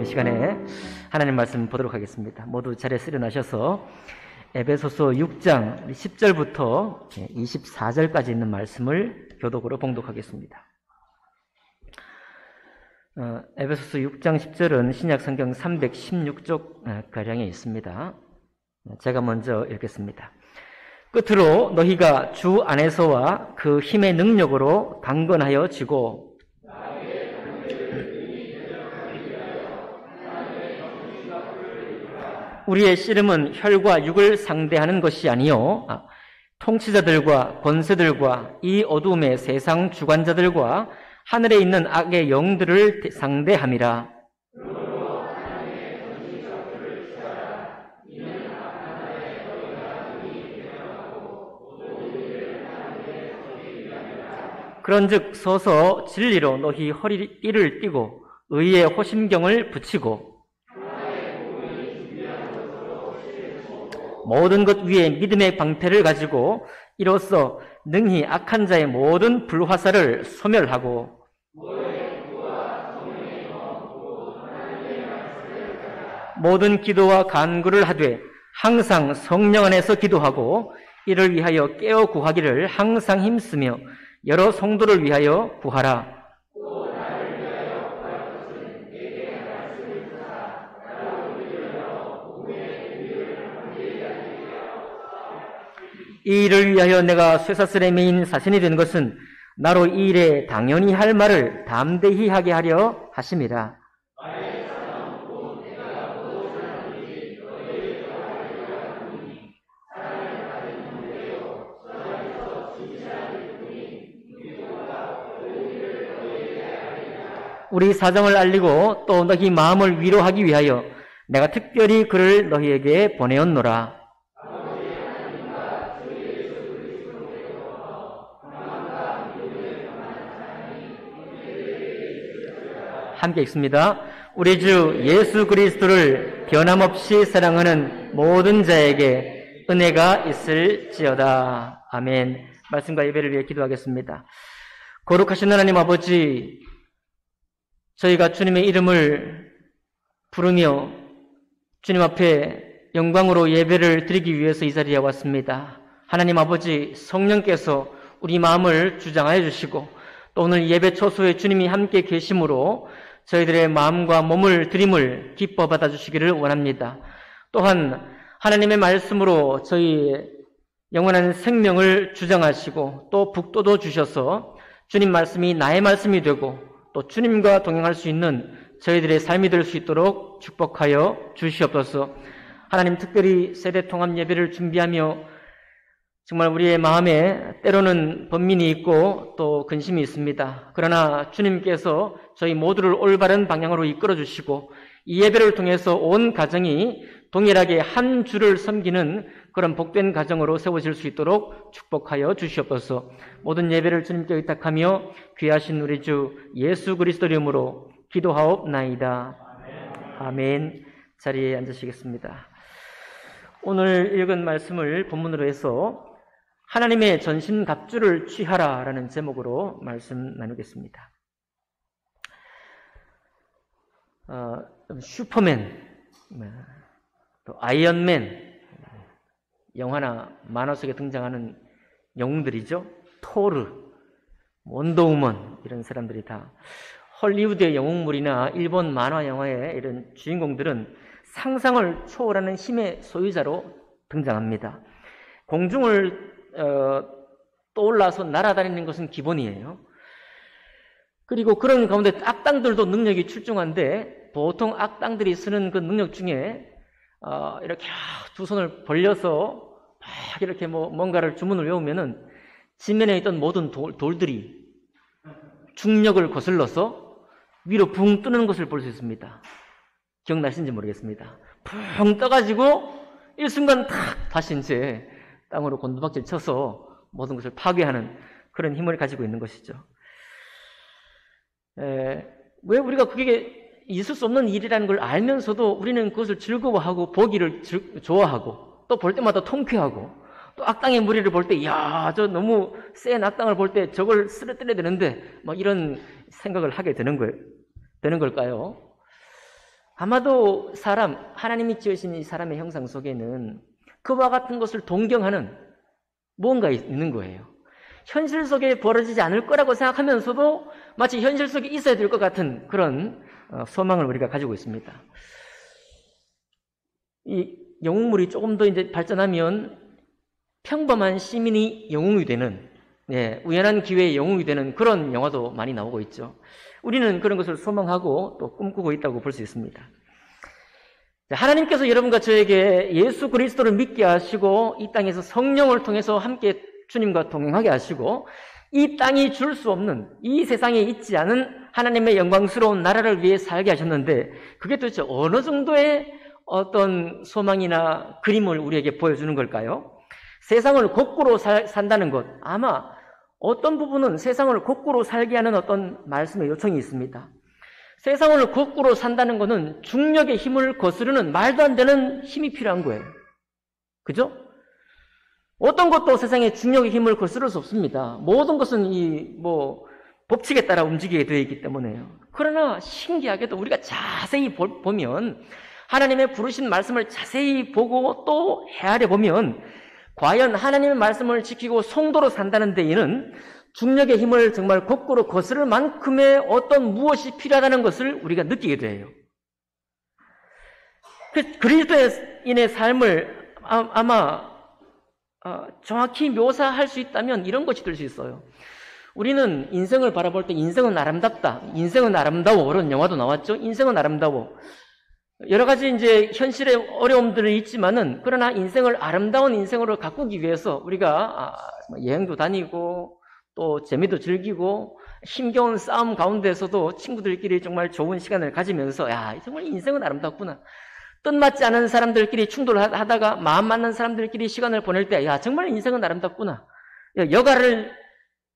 시간에 하나님 말씀 보도록 하겠습니다. 모두 자리에 일어나셔서 에베소서 6장 10절부터 24절까지 있는 말씀을 교독으로 봉독하겠습니다. 에베소서 6장 10절은 신약 성경 316쪽 가량에 있습니다. 제가 먼저 읽겠습니다. 끝으로 너희가 주 안에서와 그 힘의 능력으로 강건하여 지고 우리의 씨름은 혈과 육을 상대하는 것이 아니요 통치자들과 권세들과 이 어두움의 세상 주관자들과 하늘에 있는 악의 영들을 상대함이라. 그런즉 서서 진리로 너희 허리띠를 띠고 의의 호심경을 붙이고 모든 것 위에 믿음의 방패를 가지고 이로써 능히 악한 자의 모든 불화살을 소멸하고 모든 기도와 간구를 하되 항상 성령 안에서 기도하고 이를 위하여 깨어 구하기를 항상 힘쓰며 여러 성도를 위하여 구하라. 이 일을 위하여 내가 쇠사슬에 매인 사신이 된 것은 나로 이 일에 당연히 할 말을 담대히 하게 하려 하심이라. 우리 사정을 알리고 또 너희 마음을 위로하기 위하여 내가 특별히 그를 너희에게 보내었노라. 함께 읽습니다. 우리 주 예수 그리스도를 변함없이 사랑하는 모든 자에게 은혜가 있을지어다. 아멘. 말씀과 예배를 위해 기도하겠습니다. 거룩하신 하나님 아버지, 저희가 주님의 이름을 부르며 주님 앞에 영광으로 예배를 드리기 위해서 이 자리에 왔습니다. 하나님 아버지, 성령께서 우리 마음을 주장하여 주시고 또 오늘 예배 초소에 주님이 함께 계심으로 저희들의 마음과 몸을 드림을 기뻐 받아주시기를 원합니다. 또한 하나님의 말씀으로 저희 영원한 생명을 주장하시고 또 북돋워 주셔서 주님 말씀이 나의 말씀이 되고 또 주님과 동행할 수 있는 저희들의 삶이 될 수 있도록 축복하여 주시옵소서. 하나님, 특별히 세대통합 예배를 준비하며 정말 우리의 마음에 때로는 번민이 있고 또 근심이 있습니다. 그러나 주님께서 저희 모두를 올바른 방향으로 이끌어 주시고 이 예배를 통해서 온 가정이 동일하게 한 주를 섬기는 그런 복된 가정으로 세워질 수 있도록 축복하여 주시옵소서. 모든 예배를 주님께 의탁하며 귀하신 우리 주 예수 그리스도 이름으로 기도하옵나이다. 아멘. 자리에 앉으시겠습니다. 오늘 읽은 말씀을 본문으로 해서 하나님의 전신갑주를 취하라 라는 제목으로 말씀 나누겠습니다. 슈퍼맨, 또 아이언맨, 영화나 만화 속에 등장하는 영웅들이죠. 토르, 원더우먼, 이런 사람들이 다 헐리우드의 영웅물이나 일본 만화 영화의 이런 주인공들은 상상을 초월하는 힘의 소유자로 등장합니다. 공중을 떠올라서 날아다니는 것은 기본이에요. 그리고 그런 가운데 악당들도 능력이 출중한데 보통 악당들이 쓰는 그 능력 중에 이렇게 두 손을 벌려서 막 이렇게 뭔가를 주문을 외우면은 지면에 있던 모든 돌들이 중력을 거슬러서 위로 붕 뜨는 것을 볼 수 있습니다. 기억나시는지 모르겠습니다. 붕 떠가지고 일순간 탁 다시 이제 땅으로 곤두박질 쳐서 모든 것을 파괴하는 그런 힘을 가지고 있는 것이죠. 왜 우리가 그게 있을 수 없는 일이라는 걸 알면서도 우리는 그것을 즐거워하고 보기를 좋아하고 또 볼 때마다 통쾌하고 또 악당의 무리를 볼 때 야, 저 너무 센 악당을 볼 때 저걸 쓰러뜨려야 되는데 막 이런 생각을 하게 되는 걸까요? 아마도 하나님이 지으신 이 사람의 형상 속에는 그와 같은 것을 동경하는 무언가 있는 거예요. 현실 속에 벌어지지 않을 거라고 생각하면서도 마치 현실 속에 있어야 될 것 같은 그런 소망을 우리가 가지고 있습니다. 이 영웅물이 조금 더 이제 발전하면 평범한 시민이 영웅이 되는, 우연한 기회에 영웅이 되는 그런 영화도 많이 나오고 있죠. 우리는 그런 것을 소망하고 또 꿈꾸고 있다고 볼 수 있습니다. 하나님께서 여러분과 저에게 예수 그리스도를 믿게 하시고 이 땅에서 성령을 통해서 함께 주님과 동행하게 하시고 이 땅이 줄 수 없는, 이 세상에 있지 않은 하나님의 영광스러운 나라를 위해 살게 하셨는데 그게 도대체 어느 정도의 어떤 소망이나 그림을 우리에게 보여주는 걸까요? 세상을 거꾸로 산다는 것, 아마 어떤 부분은 세상을 거꾸로 살게 하는 어떤 말씀의 요청이 있습니다. 세상을 거꾸로 산다는 것은 중력의 힘을 거스르는 말도 안 되는 힘이 필요한 거예요. 그죠? 어떤 것도 세상에 중력의 힘을 거스를 수 없습니다. 모든 것은 법칙에 따라 움직이게 되어 있기 때문에요. 그러나 신기하게도 우리가 자세히 보면 하나님의 부르신 말씀을 자세히 보고 또 헤아려 보면 과연 하나님의 말씀을 지키고 성도로 산다는 데에는 중력의 힘을 정말 거꾸로 거스를 만큼의 어떤 무엇이 필요하다는 것을 우리가 느끼게 돼요. 그리스도인의 삶을 아마 정확히 묘사할 수 있다면 이런 것이 될 수 있어요. 우리는 인생을 바라볼 때 인생은 아름답다, 인생은 아름다워, 그런 영화도 나왔죠. 인생은 아름다워. 여러 가지 이제 현실의 어려움들이 있지만은 그러나 인생을 아름다운 인생으로 가꾸기 위해서 우리가 여행도 다니고 또 재미도 즐기고 힘겨운 싸움 가운데서도 친구들끼리 정말 좋은 시간을 가지면서 정말 인생은 아름답구나. 뜻맞지 않은 사람들끼리 충돌하다가 마음 맞는 사람들끼리 시간을 보낼 때 정말 인생은 아름답구나. 여가를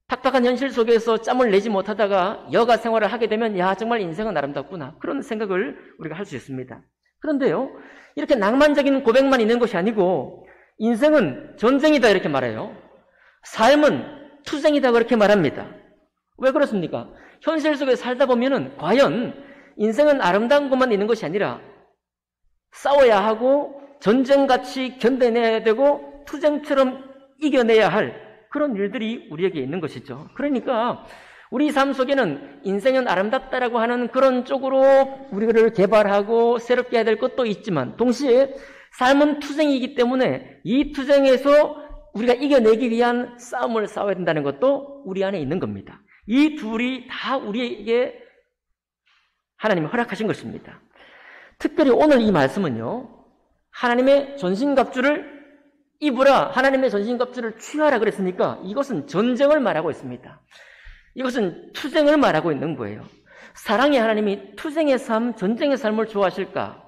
팍팍한 현실 속에서 짬을 내지 못하다가 여가 생활을 하게 되면 정말 인생은 아름답구나. 그런 생각을 우리가 할 수 있습니다. 그런데요, 이렇게 낭만적인 고백만 있는 것이 아니고 인생은 전쟁이다 이렇게 말해요. 삶은 투쟁이다 그렇게 말합니다. 왜 그렇습니까? 현실 속에 살다 보면은 과연 인생은 아름다운 것만 있는 것이 아니라 싸워야 하고 전쟁같이 견뎌내야 되고 투쟁처럼 이겨내야 할 그런 일들이 우리에게 있는 것이죠. 그러니까 우리 삶 속에는 인생은 아름답다라고 하는 그런 쪽으로 우리를 개발하고 새롭게 해야 될 것도 있지만 동시에 삶은 투쟁이기 때문에 이 투쟁에서 우리가 이겨내기 위한 싸움을 싸워야 된다는 것도 우리 안에 있는 겁니다. 이 둘이 다 우리에게 하나님이 허락하신 것입니다. 특별히 오늘 이 말씀은요, 하나님의 전신갑주를 입으라, 하나님의 전신갑주를 취하라 그랬으니까 이것은 전쟁을 말하고 있습니다. 이것은 투쟁을 말하고 있는 거예요. 사랑의 하나님이 투쟁의 삶, 전쟁의 삶을 좋아하실까?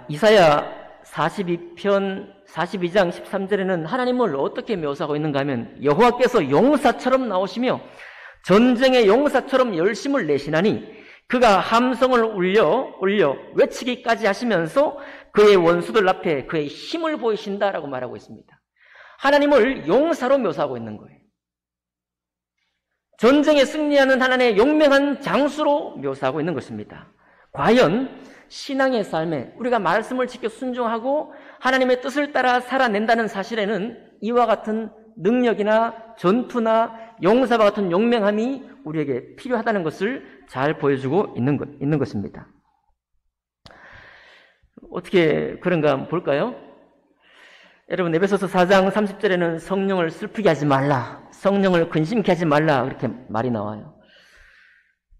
이사야 42편 42장 13절에는 하나님을 어떻게 묘사하고 있는가 하면 여호와께서 용사처럼 나오시며 전쟁의 용사처럼 열심을 내시나니 그가 함성을 올려 외치기까지 하시면서 그의 원수들 앞에 그의 힘을 보이신다라고 말하고 있습니다. 하나님을 용사로 묘사하고 있는 거예요. 전쟁에 승리하는 하나님의 용맹한 장수로 묘사하고 있는 것입니다. 과연 신앙의 삶에 우리가 말씀을 지켜 순종하고 하나님의 뜻을 따라 살아낸다는 사실에는 이와 같은 능력이나 전투나 용사와 같은 용맹함이 우리에게 필요하다는 것을 잘 보여주고 있는 것입니다. 어떻게 그런가 한번 볼까요? 여러분, 에베소서 4장 30절에는 성령을 슬프게 하지 말라, 성령을 근심케 하지 말라 그렇게 말이 나와요.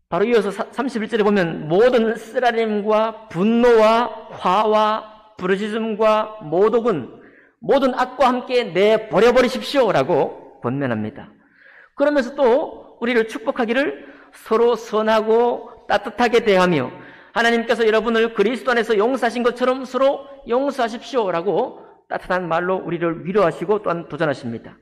바로 이어서 31절에 보면 모든 쓰라림과 분노와 화와 부르짖음과 모독은 모든 악과 함께 내버려버리십시오라고 권면합니다. 그러면서 또 우리를 축복하기를 서로 선하고 따뜻하게 대하며 하나님께서 여러분을 그리스도 안에서 용서하신 것처럼 서로 용서하십시오라고 따뜻한 말로 우리를 위로하시고 또한 도전하십니다.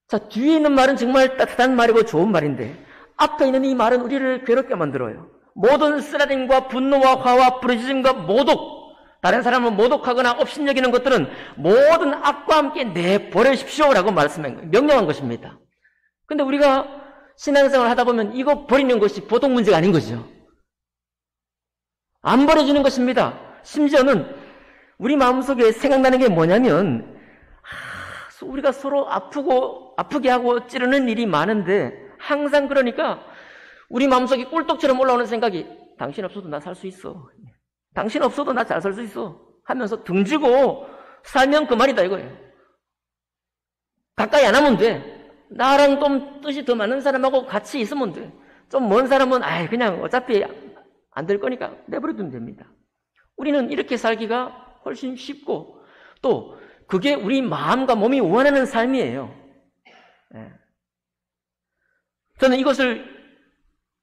자, 뒤에 있는 말은 정말 따뜻한 말이고 좋은 말인데 앞에 있는 이 말은 우리를 괴롭게 만들어요. 모든 쓰라림과 분노와 화와 부르짖음과 모독, 다른 사람을 모독하거나 업신여기는 것들은 모든 악과 함께 내버리십시오라고 명령한 것입니다. 근데 우리가 신앙생활을 하다 보면 이거 버리는 것이 보통 문제가 아닌 거죠. 안 버려지는 것입니다. 심지어는 우리 마음속에 생각나는 게 뭐냐면 우리가 서로 아프게 하고 찌르는 일이 많은데 항상 그러니까 우리 마음속에 꿀떡처럼 올라오는 생각이 당신 없어도 나 살 수 있어. 당신 없어도 나 잘 살 수 있어. 하면서 등지고 살면 그만이다 이거예요. 가까이 안 하면 돼. 나랑 좀 뜻이 더 많은 사람하고 같이 있으면 돼. 좀 먼 사람은 그냥 어차피 안 될 거니까 내버려두면 됩니다. 우리는 이렇게 살기가 훨씬 쉽고 또 그게 우리 마음과 몸이 원하는 삶이에요. 저는 이것을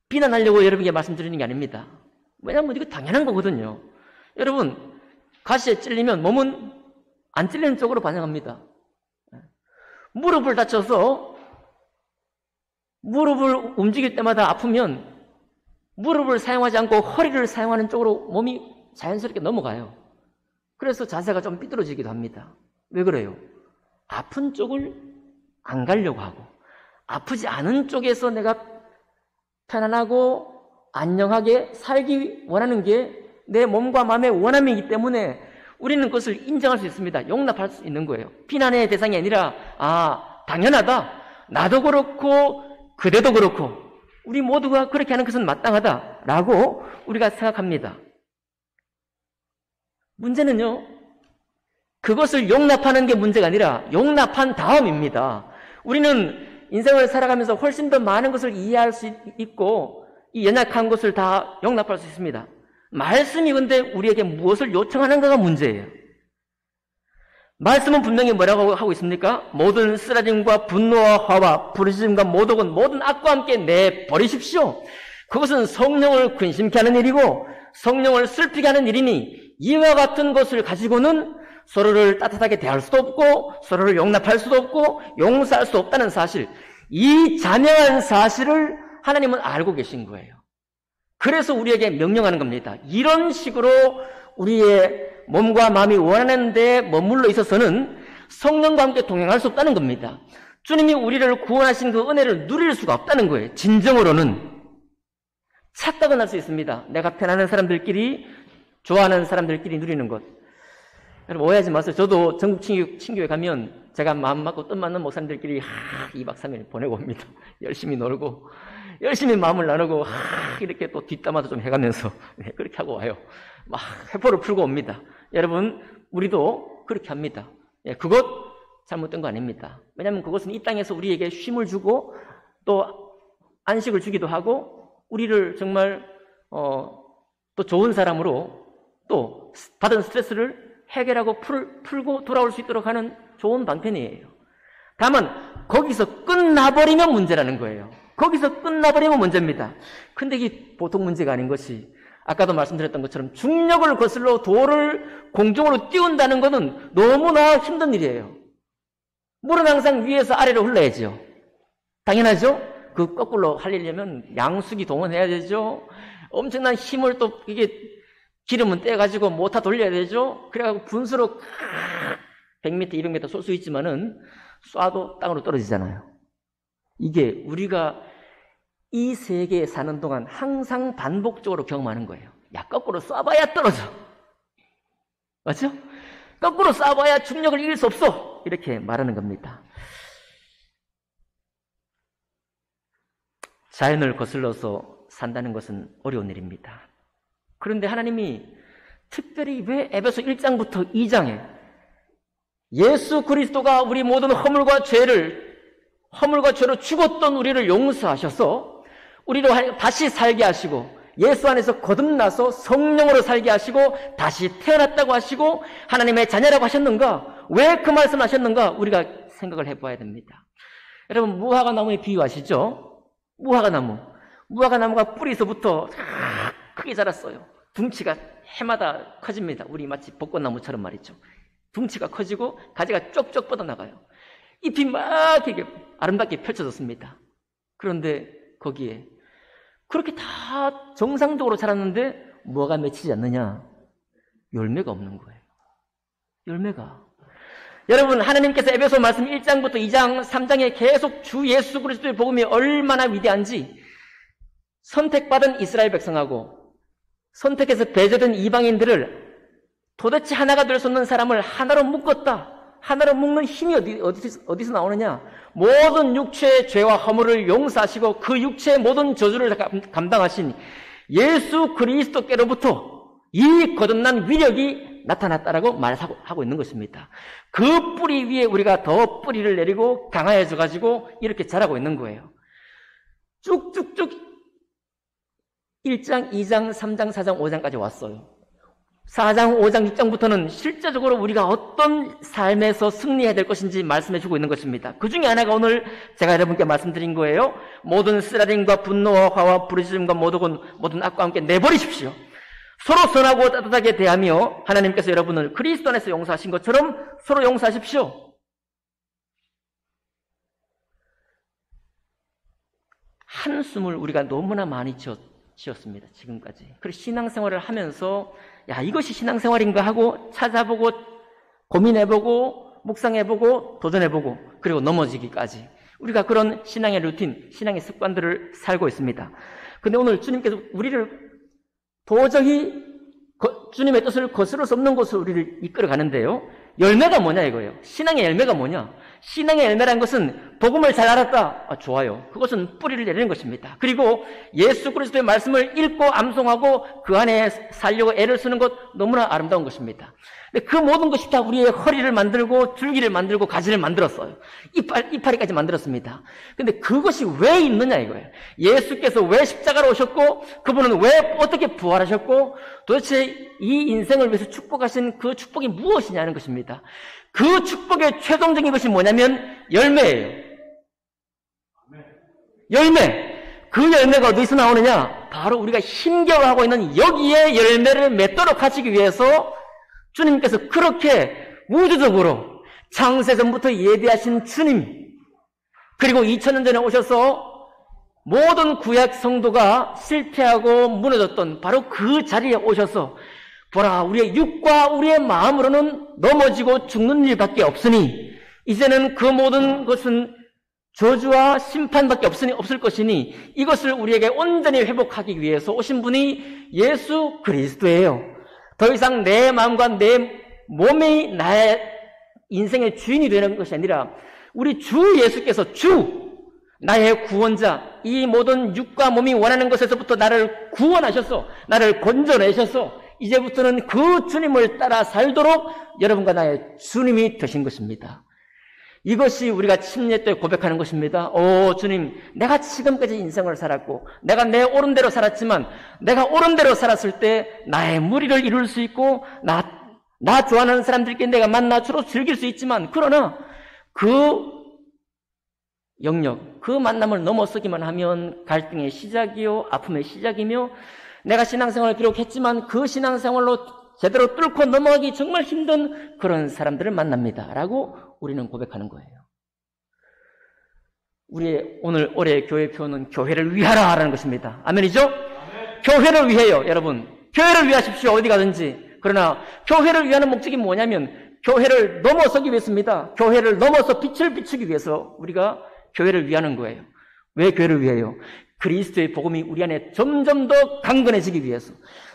비난하려고 여러분에게 말씀드리는 게 아닙니다. 왜냐하면 이거 당연한 거거든요. 여러분, 가시에 찔리면 몸은 안 찔리는 쪽으로 반응합니다. 무릎을 다쳐서 무릎을 움직일 때마다 아프면 무릎을 사용하지 않고 허리를 사용하는 쪽으로 몸이 자연스럽게 넘어가요. 그래서 자세가 좀 삐뚤어지기도 합니다. 왜 그래요? 아픈 쪽을 안 가려고 하고 아프지 않은 쪽에서 내가 편안하고 안녕하게 살기 원하는 게 내 몸과 마음의 원함이기 때문에 우리는 그것을 인정할 수 있습니다. 용납할 수 있는 거예요. 비난의 대상이 아니라 당연하다. 나도 그렇고 그대도 그렇고 우리 모두가 그렇게 하는 것은 마땅하다라고 우리가 생각합니다. 문제는요, 그것을 용납하는 게 문제가 아니라 용납한 다음입니다. 우리는 인생을 살아가면서 훨씬 더 많은 것을 이해할 수 있고 이 연약한 것을 다 용납할 수 있습니다. 말씀이 근데 우리에게 무엇을 요청하는가가 문제예요. 말씀은 분명히 뭐라고 하고 있습니까? 모든 쓰라림과 분노와 화와 부르짖음과 모독은 모든 악과 함께 내버리십시오. 그것은 성령을 근심케 하는 일이고 성령을 슬피게 하는 일이니 이와 같은 것을 가지고는 서로를 따뜻하게 대할 수도 없고 서로를 용납할 수도 없고 용서할 수 없다는 사실, 이 자명한 사실을 하나님은 알고 계신 거예요. 그래서 우리에게 명령하는 겁니다. 이런 식으로 우리의 몸과 마음이 원하는 데 머물러 있어서는 성령과 함께 동행할 수 없다는 겁니다. 주님이 우리를 구원하신 그 은혜를 누릴 수가 없다는 거예요. 진정으로는. 착각은 할 수 있습니다. 내가 편안한 사람들끼리, 좋아하는 사람들끼리 누리는 것. 여러분 오해하지 마세요. 저도 전국 친교회 가면 제가 마음 맞고 뜻 맞는 목사님들끼리 2박 3일 보내고 옵니다. 열심히 놀고 열심히 마음을 나누고 이렇게 또 뒷담화도 좀 해가면서 그렇게 하고 와요. 막 회포를 풀고 옵니다. 여러분 우리도 그렇게 합니다. 그것 잘못된 거 아닙니다. 왜냐하면 그것은 이 땅에서 우리에게 쉼을 주고 또 안식을 주기도 하고 우리를 정말 또 좋은 사람으로 또 받은 스트레스를 해결하고 풀고 돌아올 수 있도록 하는 좋은 방편이에요. 다만 거기서 끝나버리면 문제라는 거예요. 거기서 끝나버리면 문제입니다. 근데 이게 보통 문제가 아닌 것이 아까도 말씀드렸던 것처럼 중력을 거슬러 돌을 공중으로 띄운다는 것은 너무나 힘든 일이에요. 물은 항상 위에서 아래로 흘러야죠. 당연하죠? 그 거꾸로 하려면 양수기 동원해야 되죠. 엄청난 힘을 또 이게 기름은 떼가지고 모터 돌려야 되죠. 그래가지고 분수로 100m, 200m 쏠 수 있지만은 쏴도 땅으로 떨어지잖아요. 이게 우리가 이 세계에 사는 동안 항상 반복적으로 경험하는 거예요. 야, 거꾸로 쏴봐야 떨어져. 맞죠? 거꾸로 쏴봐야 중력을 이길 수 없어. 이렇게 말하는 겁니다. 자연을 거슬러서 산다는 것은 어려운 일입니다. 그런데 하나님이 특별히 왜 에베소 1장부터 2장에 예수 그리스도가 우리 모든 허물과 죄로 죽었던 우리를 용서하셔서 우리를 다시 살게 하시고 예수 안에서 거듭나서 성령으로 살게 하시고 다시 태어났다고 하시고 하나님의 자녀라고 하셨는가? 왜 그 말씀을 하셨는가? 우리가 생각을 해봐야 됩니다. 여러분 무화과 나무에 비유하시죠? 무화과나무가 뿌리에서부터 크게 자랐어요. 둥치가 해마다 커집니다. 우리 마치 벚꽃나무처럼 말이죠. 둥치가 커지고 가지가 쪽쪽 뻗어나가요. 잎이 막 이렇게 아름답게 펼쳐졌습니다. 그런데 거기에 그렇게 다 정상적으로 자랐는데 뭐가 맺히지 않느냐? 열매가 없는 거예요. 열매가. 여러분, 하나님께서 에베소 말씀 1장부터 2장, 3장에 계속 주 예수 그리스도의 복음이 얼마나 위대한지 선택받은 이스라엘 백성하고 선택해서 배제된 이방인들을 도대체 하나가 될 수 없는 사람을 하나로 묶었다. 하나로 묶는 힘이 어디서 나오느냐? 모든 육체의 죄와 허물을 용서하시고 그 육체의 모든 저주를 감당하신 예수 그리스도께로부터 이 거듭난 위력이 나타났다라고 말하고 있는 것입니다. 그 뿌리 위에 우리가 더 뿌리를 내리고 강화해져 가지고 이렇게 자라고 있는 거예요. 쭉쭉쭉 1장, 2장, 3장, 4장, 5장까지 왔어요. 4장, 5장, 6장부터는 실제적으로 우리가 어떤 삶에서 승리해야 될 것인지 말씀해 주고 있는 것입니다. 그 중에 하나가 오늘 제가 여러분께 말씀드린 거예요. 모든 쓰라림과 분노와 화와 부르짖음과 모든 악과 함께 내버리십시오. 서로 선하고 따뜻하게 대하며 하나님께서 여러분을 그리스도 안에서 용서하신 것처럼 서로 용서하십시오. 한숨을 우리가 너무나 많이 지었습니다. 지금까지. 그래서 신앙생활을 하면서 야, 이것이 신앙생활인가 하고 찾아보고 고민해보고 묵상해보고 도전해보고 그리고 넘어지기까지 우리가 그런 신앙의 루틴, 신앙의 습관들을 살고 있습니다. 근데 오늘 주님께서 우리를 도저히 주님의 뜻을 거스를 수 없는 곳으로 우리를 이끌어 가는데요. 열매가 뭐냐 이거예요. 신앙의 열매가 뭐냐? 신앙의 열매라는 것은 복음을 잘 알았다. 좋아요. 그것은 뿌리를 내리는 것입니다. 그리고 예수 그리스도의 말씀을 읽고 암송하고 그 안에 살려고 애를 쓰는 것 너무나 아름다운 것입니다. 근데 그 모든 것이 다 우리의 허리를 만들고 줄기를 만들고 가지를 만들었어요. 이파리까지 만들었습니다. 근데 그것이 왜 있느냐 이거예요. 예수께서 왜 십자가로 오셨고 그분은 왜 어떻게 부활하셨고 도대체 이 인생을 위해서 축복하신 그 축복이 무엇이냐는 것입니다. 그 축복의 최종적인 것이 뭐냐면 열매예요. 열매. 그 열매가 어디서 나오느냐? 바로 우리가 힘겨워하고 있는 여기에 열매를 맺도록 하시기 위해서 주님께서 그렇게 우주적으로 창세전부터 예비하신 주님, 그리고 2000년 전에 오셔서 모든 구약 성도가 실패하고 무너졌던 바로 그 자리에 오셔서 보라, 우리의 육과 우리의 마음으로는 넘어지고 죽는 일밖에 없으니 이제는 그 모든 것은 저주와 심판밖에 없을 것이니 이것을 우리에게 온전히 회복하기 위해서 오신 분이 예수 그리스도예요. 더 이상 내 마음과 내 몸이 나의 인생의 주인이 되는 것이 아니라 우리 주 예수께서 나의 구원자, 이 모든 육과 몸이 원하는 것에서부터 나를 구원하셔서 나를 건져내셔서 이제부터는 그 주님을 따라 살도록 여러분과 나의 주님이 되신 것입니다. 이것이 우리가 침례 때 고백하는 것입니다. 오 주님, 내가 지금까지 인생을 살았고 내가 내 옳은 대로 살았지만 내가 옳은 대로 살았을 때 나의 무리를 이룰 수 있고 나 좋아하는 사람들끼리 내가 만나 주로 즐길 수 있지만 그러나 그 영역, 그 만남을 넘어서기만 하면 갈등의 시작이요 아픔의 시작이며 내가 신앙생활을 기록했지만 그 신앙생활로 제대로 뚫고 넘어가기 정말 힘든 그런 사람들을 만납니다. 라고 우리는 고백하는 거예요. 우리의 오늘 올해의 교회 표현은 교회를 위하라 라는 것입니다. 아멘이죠? 아멘. 교회를 위해요, 여러분. 교회를 위하십시오, 어디 가든지. 그러나 교회를 위하는 목적이 뭐냐면 교회를 넘어서기 위해서입니다. 교회를 넘어서 빛을 비추기 위해서 우리가 교회를 위하는 거예요. 왜 교회를 위해요? 그리스도의 복음이 우리 안에 점점 더 강건해지기 위해서.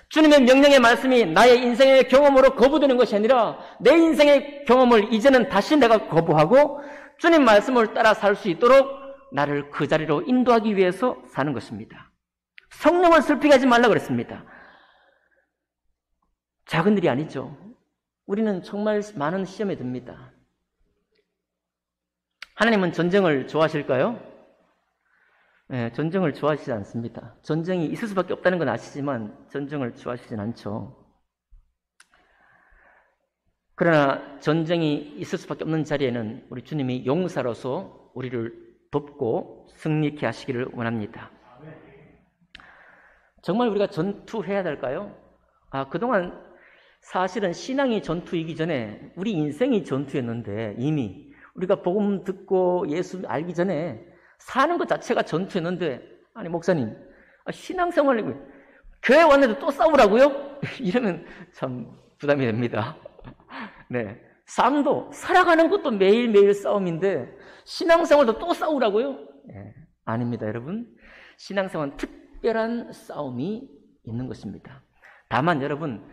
주님의 명령의 말씀이 나의 인생의 경험으로 거부되는 것이 아니라 내 인생의 경험을 이제는 다시 내가 거부하고 주님 말씀을 따라 살 수 있도록 나를 그 자리로 인도하기 위해서 사는 것입니다. 성령을 슬피게 하지 말라 그랬습니다. 작은 일이 아니죠. 우리는 정말 많은 시험에 듭니다. 하나님은 전쟁을 좋아하실까요? 네, 전쟁을 좋아하시지 않습니다. 전쟁이 있을 수밖에 없다는 건 아시지만 전쟁을 좋아하시진 않죠. 그러나 전쟁이 있을 수밖에 없는 자리에는 우리 주님이 용사로서 우리를 돕고 승리케 하시기를 원합니다. 정말 우리가 전투해야 될까요? 그동안 사실은 신앙이 전투이기 전에 우리 인생이 전투였는데 이미 우리가 복음 듣고 예수 알기 전에 사는 것 자체가 전투였는데 아니 목사님 신앙생활이고 교회 왔는데 또 싸우라고요? 이러면 참 부담이 됩니다. 네, 삶도, 살아가는 것도 매일매일 싸움인데 신앙생활도 또 싸우라고요? 아닙니다, 여러분. 신앙생활은 특별한 싸움이 있는 것입니다. 다만 여러분,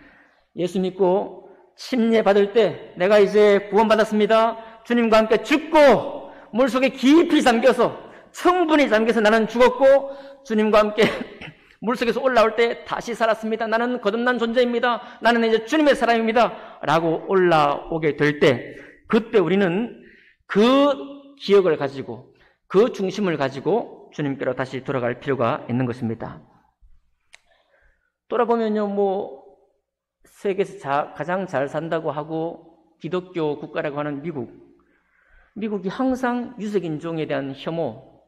예수 믿고 침례 받을 때 내가 이제 구원받았습니다. 주님과 함께 죽고 물속에 깊이 잠겨서, 충분히 잠겨서 나는 죽었고 주님과 함께 물속에서 올라올 때 다시 살았습니다. 나는 거듭난 존재입니다. 나는 이제 주님의 사람입니다. 라고 올라오게 될 때, 그때 우리는 그 기억을 가지고, 그 중심을 가지고 주님께로 다시 돌아갈 필요가 있는 것입니다. 돌아보면요, 세계에서 가장 잘 산다고 하고 기독교 국가라고 하는 미국이 항상 유색인종에 대한 혐오,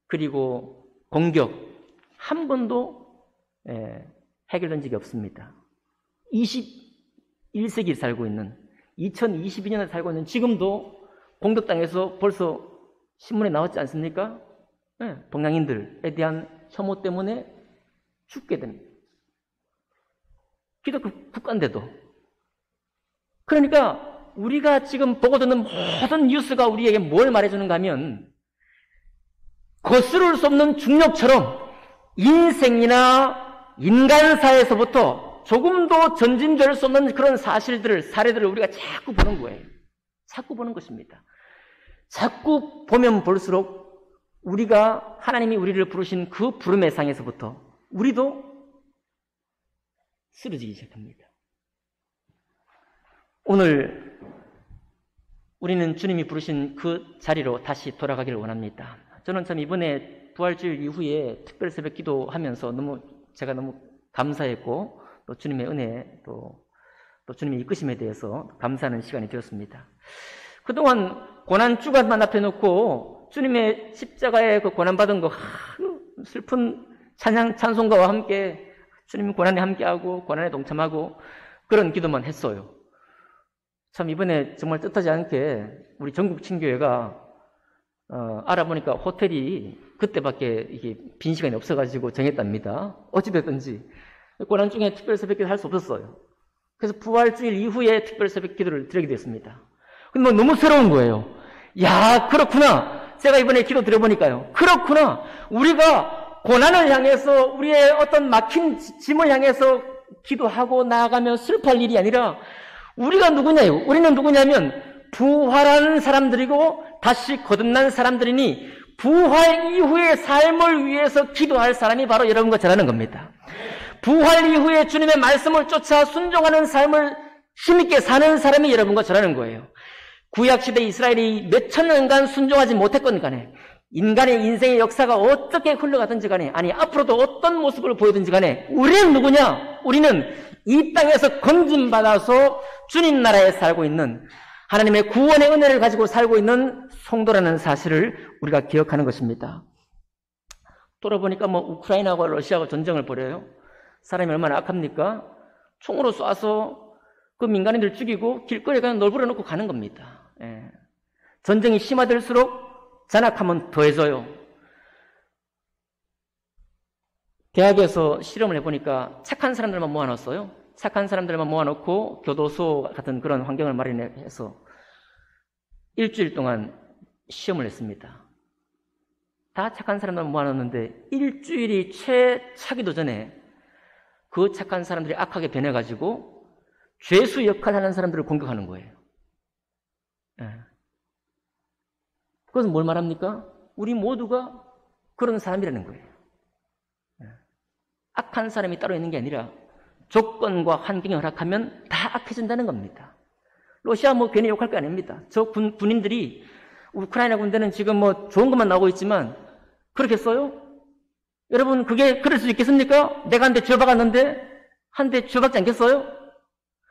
그리고 공격 한 번도 해결된 적이 없습니다. 21세기를 살고 있는, 2022년에 살고 있는 지금도 공격당해서 벌써 신문에 나왔지 않습니까? 동양인들에 대한 혐오 때문에 죽게 됩니다. 기독교 국가인데도. 그러니까 우리가 지금 보고 듣는 모든 뉴스가 우리에게 뭘 말해주는가 하면, 거스를 수 없는 중력처럼 인생이나 인간사에서부터 조금도 전진될 수 없는 그런 사례들을 우리가 자꾸 보는 거예요. 자꾸 보는 것입니다. 자꾸 보면 볼수록 우리가, 하나님이 우리를 부르신 그 부름의 상에서부터 우리도 쓰러지기 시작합니다. 오늘 우리는 주님이 부르신 그 자리로 다시 돌아가기를 원합니다. 저는 참 이번에 부활주일 이후에 특별 새벽 기도하면서 제가 너무 감사했고, 또 주님의 은혜, 또 주님의 이끄심에 대해서 감사하는 시간이 되었습니다. 그동안 고난 주간만 앞에 놓고 주님의 십자가에 그 고난받은 거, 슬픈 찬송가와 함께 주님 고난에 함께하고 고난에 동참하고 그런 기도만 했어요. 참 이번에 정말 뜻하지 않게 우리 전국 친교회가 알아보니까 호텔이 그때밖에 이게 빈 시간이 없어가지고 정했답니다. 어찌됐든지 고난 중에 특별 새벽 기도 할 수 없었어요. 그래서 부활주일 이후에 특별 새벽 기도를 드리게 됐습니다. 근데 너무 새로운 거예요. 야, 그렇구나. 제가 이번에 기도 드려보니까요. 그렇구나. 우리가 고난을 향해서, 우리의 어떤 막힌 짐을 향해서 기도하고 나아가며 슬퍼할 일이 아니라, 우리가 누구냐요? 우리는 누구냐면 부활한 사람들이고 다시 거듭난 사람들이니, 부활 이후의 삶을 위해서 기도할 사람이 바로 여러분과 저라는 겁니다. 부활 이후에 주님의 말씀을 쫓아 순종하는 삶을 힘있게 사는 사람이 여러분과 저라는 거예요. 구약시대 이스라엘이 몇천 년간 순종하지 못했건 간에, 인간의 인생의 역사가 어떻게 흘러가든지 간에, 아니 앞으로도 어떤 모습을 보이든지 간에, 우리는 누구냐? 우리는 이 땅에서 건진받아서 주님 나라에 살고 있는, 하나님의 구원의 은혜를 가지고 살고 있는 성도라는 사실을 우리가 기억하는 것입니다. 돌아보니까 우크라이나와 러시아가 전쟁을 벌여요. 사람이 얼마나 악합니까? 총으로 쏴서 그 민간인들 죽이고 길거리에 그냥 널브러 놓고 가는 겁니다. 전쟁이 심화될수록 잔악하면 더해져요. 대학에서 실험을 해보니까 착한 사람들만 모아놨어요. 착한 사람들만 모아놓고 교도소 같은 그런 환경을 마련해서 일주일 동안 시험을 했습니다. 다 착한 사람들만 모아놨는데 일주일이 채 차기도 전에 그 착한 사람들이 악하게 변해가지고 죄수 역할을 하는 사람들을 공격하는 거예요. 그것은 뭘 말합니까? 우리 모두가 그런 사람이라는 거예요. 악한 사람이 따로 있는 게 아니라 조건과 환경이 허락하면 다 악해진다는 겁니다. 러시아 괜히 욕할 거 아닙니다. 저 군인들이, 우크라이나 군대는 지금 좋은 것만 나오고 있지만 그렇겠어요? 여러분, 그게 그럴 수 있겠습니까? 내가 한 대 쥐어박았는데 한 대 쥐어박지 않겠어요?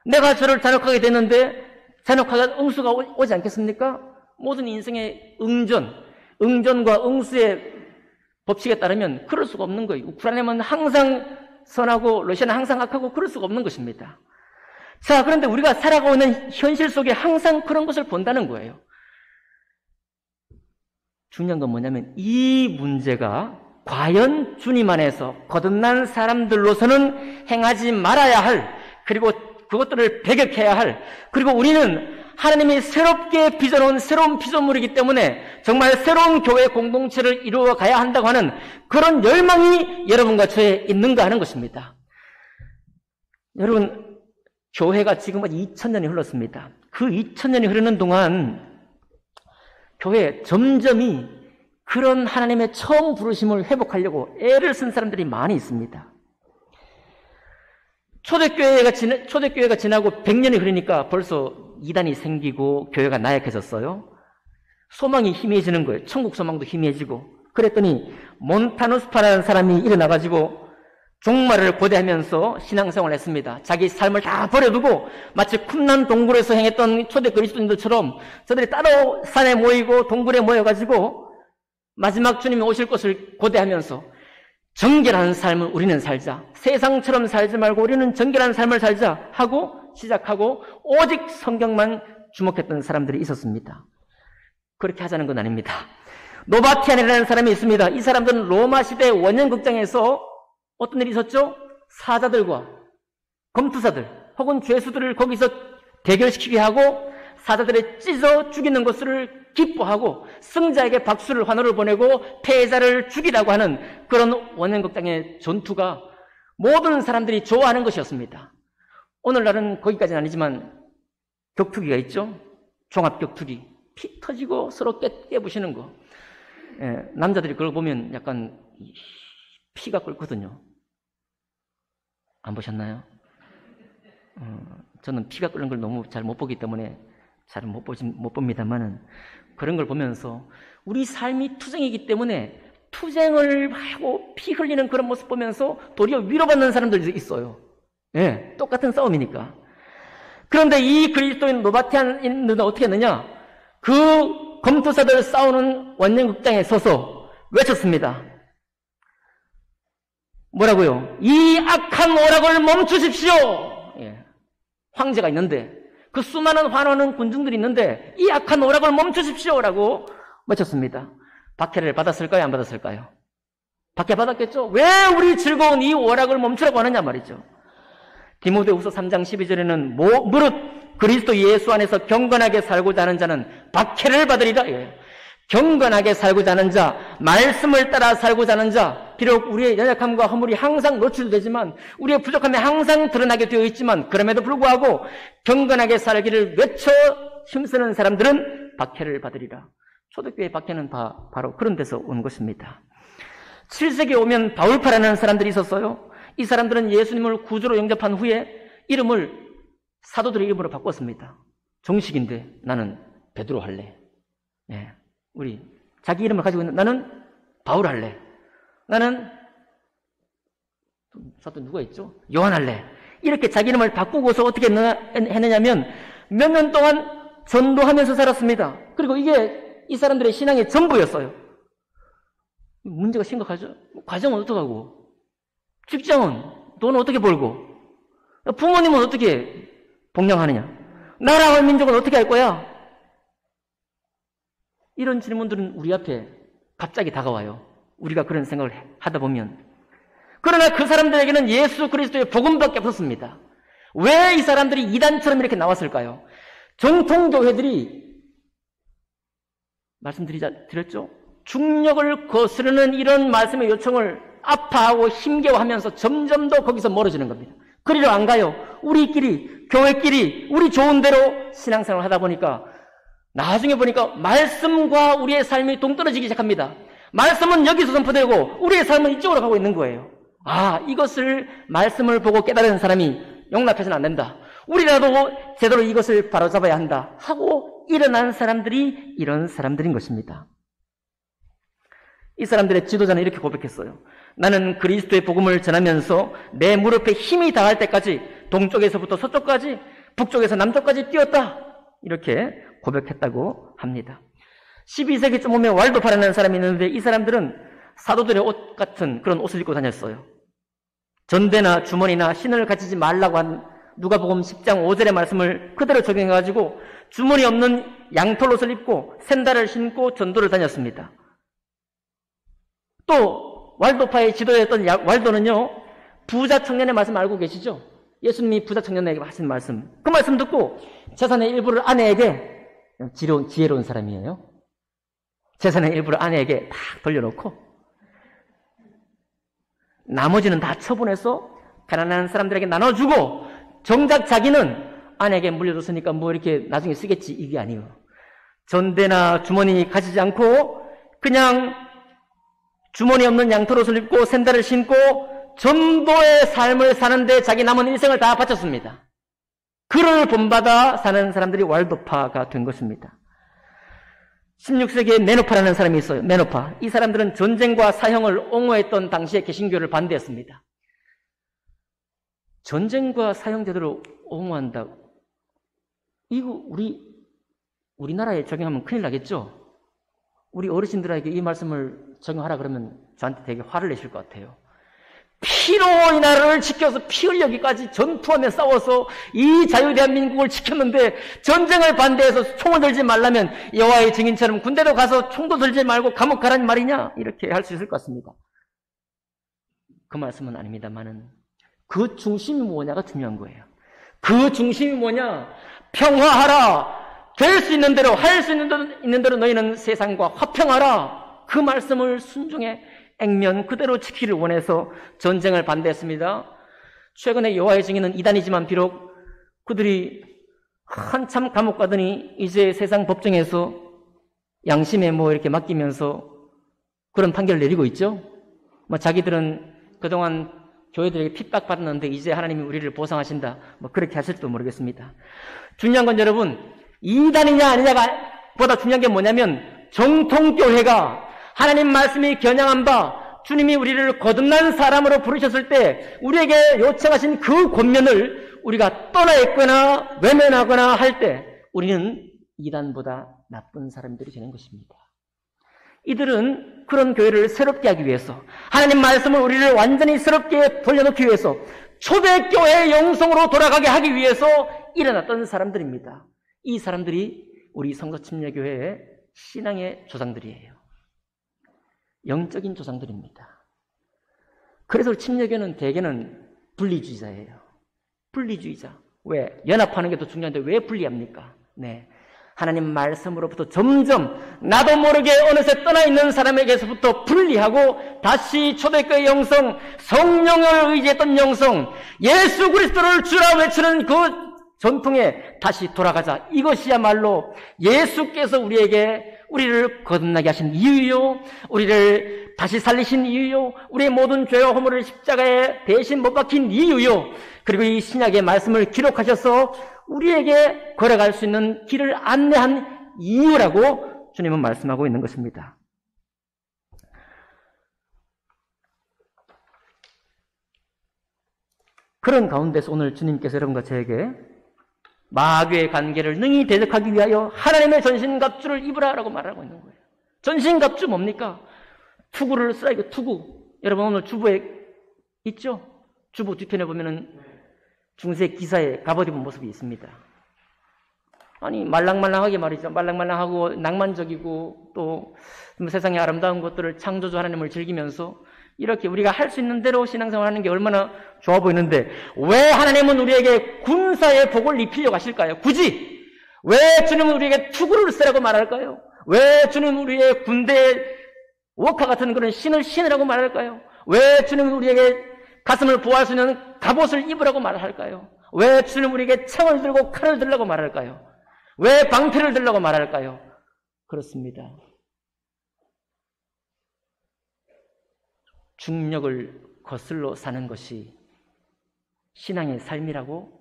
내가 저를 잔혹하게 됐는데 잔혹하게 응수가 오지 않겠습니까? 모든 인생의 응전과 응수의 법칙에 따르면 그럴 수가 없는 거예요. 우크라이나는 항상 선하고 러시아는 항상 악하고 그럴 수가 없는 것입니다. 자, 그런데 우리가 살아가고 있는 현실 속에 항상 그런 것을 본다는 거예요. 중요한 건 뭐냐면 이 문제가 과연 주님 안에서 거듭난 사람들로서는 행하지 말아야 할, 그리고 그것들을 배격해야 할, 그리고 우리는 하나님이 새롭게 빚어놓은 새로운 피조물이기 때문에 정말 새로운 교회 공동체를 이루어 가야 한다고 하는 그런 열망이 여러분과 저에 있는가 하는 것입니다. 여러분, 교회가 지금 2000년이 흘렀습니다. 그 2000년이 흐르는 동안 교회 점점이 그런 하나님의 처음 부르심을 회복하려고 애를 쓴 사람들이 많이 있습니다. 초대교회가 지나고 100년이 흐르니까 벌써 이단이 생기고 교회가 나약해졌어요. 소망이 희미해지는 거예요. 천국 소망도 희미해지고. 그랬더니 몬타누스파라는 사람이 일어나가지고 종말을 고대하면서 신앙생활을 했습니다. 자기 삶을 다 버려두고 마치 쿰난 동굴에서 행했던 초대 그리스도인들처럼 저들이 따로 산에 모이고 동굴에 모여가지고 마지막 주님이 오실 것을 고대하면서 정결한 삶을 우리는 살자. 세상처럼 살지 말고 우리는 정결한 삶을 살자 하고 시작하고 오직 성경만 주목했던 사람들이 있었습니다. 그렇게 하자는 건 아닙니다. 노바티안이라는 사람이 있습니다. 이 사람들은 로마 시대 원년극장에서 어떤 일이 있었죠? 사자들과 검투사들 혹은 죄수들을 거기서 대결시키게 하고 사자들을 찢어 죽이는 것을 기뻐하고 승자에게 박수를 환호를 보내고 패자를 죽이라고 하는 그런 원년극장의 전투가 모든 사람들이 좋아하는 것이었습니다. 오늘날은 거기까지는 아니지만 격투기가 있죠. 종합격투기. 피 터지고 서로 깨부시는 거. 남자들이 그걸 보면 약간 피가 끓거든요. 안 보셨나요? 저는 피가 끓는 걸 너무 잘 못 보기 때문에 잘 못 봅니다만은 그런 걸 보면서 우리 삶이 투쟁이기 때문에 투쟁을 하고 피 흘리는 그런 모습 보면서 도리어 위로받는 사람들도 있어요. 예, 똑같은 싸움이니까. 그런데 이 그리스도인 노바티안인들은 어떻게 했느냐? 그 검투사들 싸우는 원년극장에 서서 외쳤습니다. 뭐라고요? 이 악한 오락을 멈추십시오! 예. 황제가 있는데 그 수많은 환호하는 군중들이 있는데 이 악한 오락을 멈추십시오라고 외쳤습니다. 박해를 받았을까요? 안 받았을까요? 박해 받았겠죠? 왜 우리 즐거운 이 오락을 멈추라고 하느냐 말이죠. 디모데후서 3장 12절에는 무릇 그리스도 예수 안에서 경건하게 살고자 하는 자는 박해를 받으리라. 예. 경건하게 살고자 하는 자, 말씀을 따라 살고자 하는 자, 비록 우리의 연약함과 허물이 항상 노출되지만 우리의 부족함이 항상 드러나게 되어 있지만 그럼에도 불구하고 경건하게 살기를 외쳐 힘쓰는 사람들은 박해를 받으리라. 초대교회의 박해는 바로 그런 데서 온 것입니다. 7세기에 오면 바울파라는 사람들이 있었어요. 이 사람들은 예수님을 구주로 영접한 후에 이름을 사도들의 이름으로 바꿨습니다. 정식인데 나는 베드로 할래. 예. 우리 자기 이름을 가지고 있는 나는 바울 할래. 나는 사도 누가 있죠? 요한 할래. 이렇게 자기 이름을 바꾸고서 어떻게 했느냐면 몇 년 동안 전도하면서 살았습니다. 그리고 이게 이 사람들의 신앙의 전부였어요. 문제가 심각하죠? 가정은 어떡하고? 직장은? 돈은 어떻게 벌고? 부모님은 어떻게 복양하느냐? 나라와 민족은 어떻게 할 거야? 이런 질문들은 우리 앞에 갑자기 다가와요. 우리가 그런 생각을 하다 보면. 그러나 그 사람들에게는 예수 그리스도의 복음밖에 없었습니다. 왜 이 사람들이 이단처럼 이렇게 나왔을까요? 정통교회들이 말씀드렸죠? 중력을 거스르는 이런 말씀의 요청을 아파하고 힘겨워하면서 점점 더 거기서 멀어지는 겁니다. 그리로 안 가요. 우리끼리, 교회끼리, 우리 좋은 대로 신앙생활을 하다 보니까 나중에 보니까 말씀과 우리의 삶이 동떨어지기 시작합니다. 말씀은 여기서 선포되고 우리의 삶은 이쪽으로 가고 있는 거예요. 아, 이것을 말씀을 보고 깨달은 사람이 용납해서는 안 된다. 우리라도 제대로 이것을 바로잡아야 한다 하고 일어난 사람들이 이런 사람들인 것입니다. 이 사람들의 지도자는 이렇게 고백했어요. 나는 그리스도의 복음을 전하면서 내 무릎에 힘이 닿을 때까지 동쪽에서부터 서쪽까지 북쪽에서 남쪽까지 뛰었다. 이렇게 고백했다고 합니다. 12세기쯤 오면 왈도파라는 사람이 있는데 이 사람들은 사도들의 옷 같은 그런 옷을 입고 다녔어요. 전대나 주머니나 신을 가지지 말라고 한 누가복음 10장 5절의 말씀을 그대로 적용해가지고 주머니 없는 양털 옷을 입고 샌달을 신고 전도를 다녔습니다. 또 왈도파의 지도였던 왈도는요, 부자 청년의 말씀 알고 계시죠? 예수님이 부자 청년에게 하신 말씀, 그 말씀 듣고 재산의 일부를 아내에게, 지혜로운 사람이에요. 재산의 일부를 아내에게 다 돌려놓고 나머지는 다 처분해서 가난한 사람들에게 나눠주고, 정작 자기는 아내에게 물려줬으니까 뭐 이렇게 나중에 쓰겠지, 이게 아니에요. 전대나 주머니 가지지 않고 그냥 주머니 없는 양털옷을 입고 샌들을 신고 전도의 삶을 사는데 자기 남은 인생을 다 바쳤습니다. 그를 본받아 사는 사람들이 왈도파가 된 것입니다. 16세기에 메노파라는 사람이 있어요. 메노파. 이 사람들은 전쟁과 사형을 옹호했던 당시의 개신교를 반대했습니다. 전쟁과 사형 제도를 옹호한다. 이거 우리나라에 적용하면 큰일 나겠죠? 우리 어르신들에게 이 말씀을 적용하라 그러면 저한테 되게 화를 내실 것 같아요. 피로 이 나라를 지켜서 피 흘려기까지 전투하며 싸워서 이 자유대한민국을 지켰는데 전쟁을 반대해서 총을 들지 말라면 여호와의 증인처럼 군대도 가서 총도 들지 말고 감옥 가라는 말이냐? 이렇게 할 수 있을 것 같습니다. 그 말씀은 아닙니다만은 그 중심이 뭐냐가 중요한 거예요. 그 중심이 뭐냐? 평화하라. 될 수 있는 대로, 할 수 있는 대로 너희는 세상과 화평하라. 그 말씀을 순종해 액면 그대로 지키기를 원해서 전쟁을 반대했습니다. 최근에 여호와의 증인은 이단이지만 비록 그들이 한참 감옥 가더니 이제 세상 법정에서 양심에 뭐 이렇게 맡기면서 그런 판결을 내리고 있죠. 뭐 자기들은 그동안 교회들에게 핍박받았는데 이제 하나님이 우리를 보상하신다. 뭐 그렇게 하실지도 모르겠습니다. 중요한 건 여러분, 이단이냐 아니냐가 보다 중요한 게 뭐냐면 정통교회가 하나님 말씀이 겨냥한 바 주님이 우리를 거듭난 사람으로 부르셨을 때 우리에게 요청하신 그 권면을 우리가 떠나 있거나 외면하거나 할 때 우리는 이단보다 나쁜 사람들이 되는 것입니다. 이들은 그런 교회를 새롭게 하기 위해서, 하나님 말씀을 우리를 완전히 새롭게 돌려놓기 위해서, 초대교회의 영성으로 돌아가게 하기 위해서 일어났던 사람들입니다. 이 사람들이 우리 성서침례교회의 신앙의 조상들이에요. 영적인 조상들입니다. 그래서 침례교는 대개는 분리주의자예요. 분리주의자. 왜? 연합하는 게 더 중요한데 왜 분리합니까? 네. 하나님 말씀으로부터 점점 나도 모르게 어느새 떠나 있는 사람에게서부터 분리하고 다시 초대교회 영성, 성령을 의지했던 영성, 예수 그리스도를 주라 외치는 그 전통에 다시 돌아가자. 이것이야말로 예수께서 우리를 거듭나게 하신 이유요, 우리를 다시 살리신 이유요, 우리의 모든 죄와 허물을 십자가에 대신 못 박힌 이유요, 그리고 이 신약의 말씀을 기록하셔서 우리에게 걸어갈 수 있는 길을 안내한 이유라고 주님은 말씀하고 있는 것입니다. 그런 가운데서 오늘 주님께서 여러분과 저에게 마귀의 관계를 능히 대적하기 위하여 하나님의 전신갑주를 입으라라고 말하고 있는 거예요. 전신갑주 뭡니까? 투구를 쓰라, 이거 투구. 여러분 오늘 주부에 있죠? 주부 뒤편에 보면은 중세 기사에 갑옷 입은 모습이 있습니다. 아니 말랑말랑하게 말이죠. 말랑말랑하고 낭만적이고 또 세상의 아름다운 것들을 창조주 하나님을 즐기면서 이렇게 우리가 할 수 있는 대로 신앙생활 하는 게 얼마나 좋아 보이는데 왜 하나님은 우리에게 군사의 복을 입히려고 하실까요? 굳이 왜 주님은 우리에게 투구를 쓰라고 말할까요? 왜 주님은 우리의 군대 워카 같은 그런 신을 신으라고 말할까요? 왜 주님은 우리에게 가슴을 보호할 수 있는 갑옷을 입으라고 말할까요? 왜 주님은 우리에게 창을 들고 칼을 들라고 말할까요? 왜 방패를 들라고 말할까요? 그렇습니다. 중력을 거슬러 사는 것이 신앙의 삶이라고